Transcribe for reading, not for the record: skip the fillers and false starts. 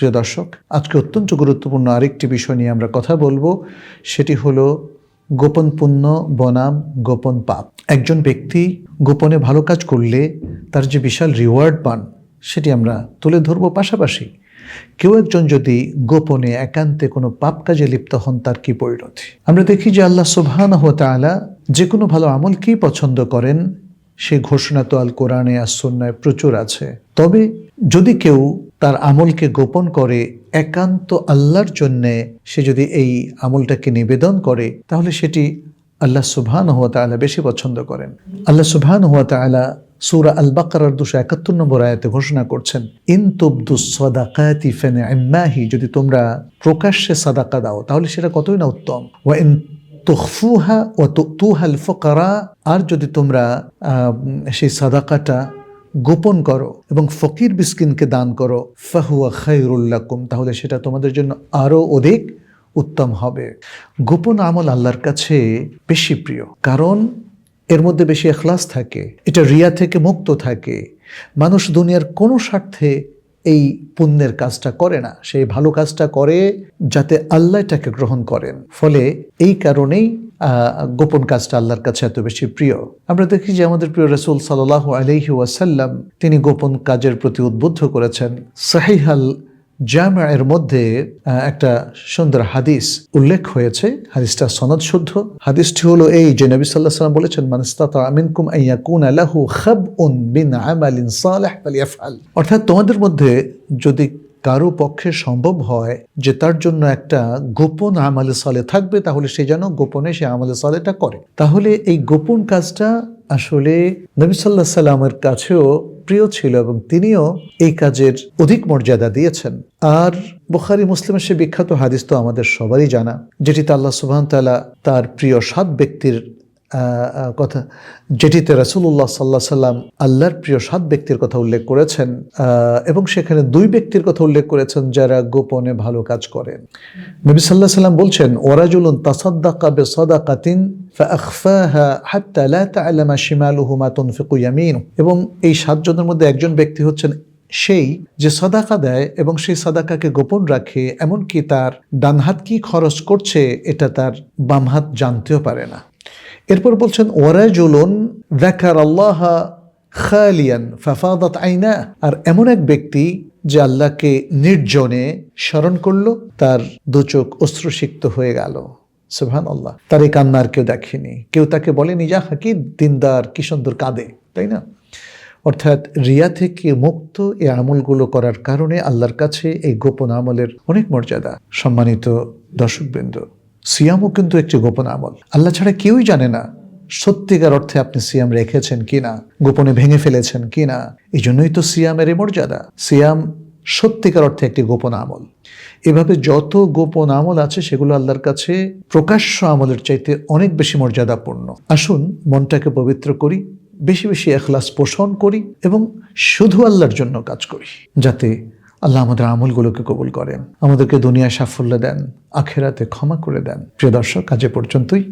প্রিয় দর্শক, আজকে অত্যন্ত গুরুত্বপূর্ণ আরেকটি বিষয় নিয়ে আমরা কথা বলবো। সেটি হলো গোপন পুণ্য বনাম গোপন পাপ। একজন ব্যক্তি গোপনে ভালো কাজ করলে তার যে বিশাল রিওয়ার্ড পান সেটি আমরা তুলে ধরবো। পাশাপাশি কেউ একজন যদি গোপনে একান্তে কোনো পাপ কাজে লিপ্ত হন, তার কি পরিণতি। আমরা দেখি যে আল্লাহ সুবহানাহু ওয়া তাআলা যে কোনো ভালো আমলকেই পছন্দ করেন, সেই ঘোষণা তো আল কোরআনে আর সুন্নায় প্রচুর আছে। তবে যদি কেউ তার আমলকে গোপন করে একান্ত আল্লাহর জন্যে সে যদি এই আমলটাকে নিবেদন করে, তাহলে সেটি আল্লাহ সুবহানাহু ওয়া তাআলা বেশি পছন্দ করেন। আল্লাহ সুবহানাহু ওয়া তাআলা সূরা আল বাকারার 271 নম্বর আয়াতে ঘোষণা করছেন, ইন তুবদুস সাদাকাতি ফানি'ম্মা হি, যদি তোমরা প্রকাশ্যে সাদাকা দাও তাহলে সেটা কতই না উত্তম। ওয়া ইন তুখফুহা ওয়া তুতুহাল ফুকারা, আর যদি তোমরা সেই সাদাকাটা গোপন করো এবং ফকির মিসকিনকে দান করো, ফাহুয়া খায়রুল লাকুম, তাহলে সেটা তোমাদের জন্য আরো অধিক উত্তম হবে। গোপন আমল আল্লাহর কাছে বেশি প্রিয়, কারণ এর মধ্যে বেশি ইখলাস থাকে, এটা রিয়া থেকে মুক্ত থাকে। মানুষ দুনিয়ার কোনো স্বার্থে এই পুণ্যের কাজটা করে না, সেই ভালো কাজটা করে যাতে আল্লাহ এটাকে গ্রহণ করেন। ফলে এই কারণেই গোপন কাজটা আল্লাহর কাছে এত বেশি প্রিয়। আমরা দেখি যে আমাদের প্রিয় রাসূল সাল্লাল্লাহু আলাইহি ওয়াসাল্লাম তিনি গোপন কাজের প্রতি উদ্বুদ্ধ করেছেন। সহিহ আল জামিআর মধ্যে একটা সুন্দর হাদিস উল্লেখ হয়েছে। হাদিসটা সনদ শুদ্ধ। হাদিসটি হলো এই যে নবী সাল্লাল্লাহু আলাইহি ওয়াসাল্লাম বলেছেন, মান ইসতাতা মিনকুম আন ইয়াকুনা লাহু খাবউন মিন আমালিন সালিহ ফালইফআল, অর্থাৎ তোমাদের মধ্যে যদি কারো পক্ষে সম্ভব হয় যে তার জন্য একটা গোপন আমালে সালেহ থাকবে, তাহলে সে যেন গোপনে সে আমালে সালেহটা করে। তাহলে এই গোপন কাজটা আসলে নবী সাল্লাল্লাহু আলাইহি ওয়াসাল্লামের কাছেও প্রিয় ছিল এবং তিনিও এই কাজের অধিক মর্যাদা দিয়েছেন। আর বুখারী মুসলিমের সে বিখ্যাত হাদিস তো আমাদের সবারই জানা, যেটিতে আল্লাহ সুবহানাহু ওয়া তাআলা তার প্রিয় 7 ব্যক্তির কথা, যেটিতে রাসূলুল্লাহ সাল্লাল্লাহু আলাইহি সাল্লাম আল্লাহর প্রিয় 7 ব্যক্তির কথা উল্লেখ করেছেন এবং সেখানে 2 ব্যক্তির কথা উল্লেখ করেছেন যারা গোপনে ভালো কাজ করেন। নবী সাল্লাল্লাহু আলাইহি সাল্লাম বলছেন, ওয়ারাজুলুন তাসাদ্দাকা বিসাদাকাতিন ফাআখফাহা হাত্তা লা তা'লামা শিমালুহু মা তুনফিকু ইয়ামিনুহু, এবং এই 7 জনের মধ্যে একজন ব্যক্তি হচ্ছেন সেই যে সাদাকা দেয় এবং সেই সাদাকাকে গোপন রাখে, এমনকি তার ডান হাত কি খরচ করছে এটা তার বাম হাত জানতেও পারে না। এরপর বলছেন, ওয়ারাজুলুন যাকারাল্লাহা খালিয়ান ফাফাদাত আইনা, আর এমন এক ব্যক্তি যে আল্লাহকে নির্জনে স্মরণ করলো, তার 2 চোখ অশ্রুসিক্ত হয়ে গেল। সুবহানাল্লাহ, তার এই কান্নার কেউ দেখেনি, কেউ তাকে বলেনি যা কি দিনদার কি সুন্দর কাঁদে, তাই না? অর্থাৎ রিয়া থেকে মুক্ত এই আমলগুলো করার কারণে আল্লাহর কাছে এই গোপন আমলের অনেক মর্যাদা। সম্মানিত দর্শকবৃন্দ, সিয়ামও কিন্তু একটি গোপন আমল। আল্লাহ ছাড়া কেউই জানে না সত্যিকার অর্থে আপনি সিয়াম রেখেছেন কিনা, গোপনে ভেঙে ফেলেছেন কিনা। এই জন্যই তো সিয়ামের এই মর্যাদা। সিয়াম সত্যিকার অর্থে একটি গোপন আমল। এভাবে যত গোপন আমল আছে সেগুলো আল্লাহর কাছে প্রকাশ্য আমলের চাইতে অনেক বেশি মর্যাদাপূর্ণ। আসুন মনটাকে পবিত্র করি, বেশি বেশি ইখলাস পোষণ করি এবং শুধু আল্লাহর জন্য কাজ করি, যাতে আল্লাহ আমাদের আমলগুলোকে কবুল করেন, আমাদেরকে দুনিয়ায় সাফল্য দেন, আখিরাতে ক্ষমা করে দেন। প্রিয় দর্শক, আজ এ পর্যন্তই।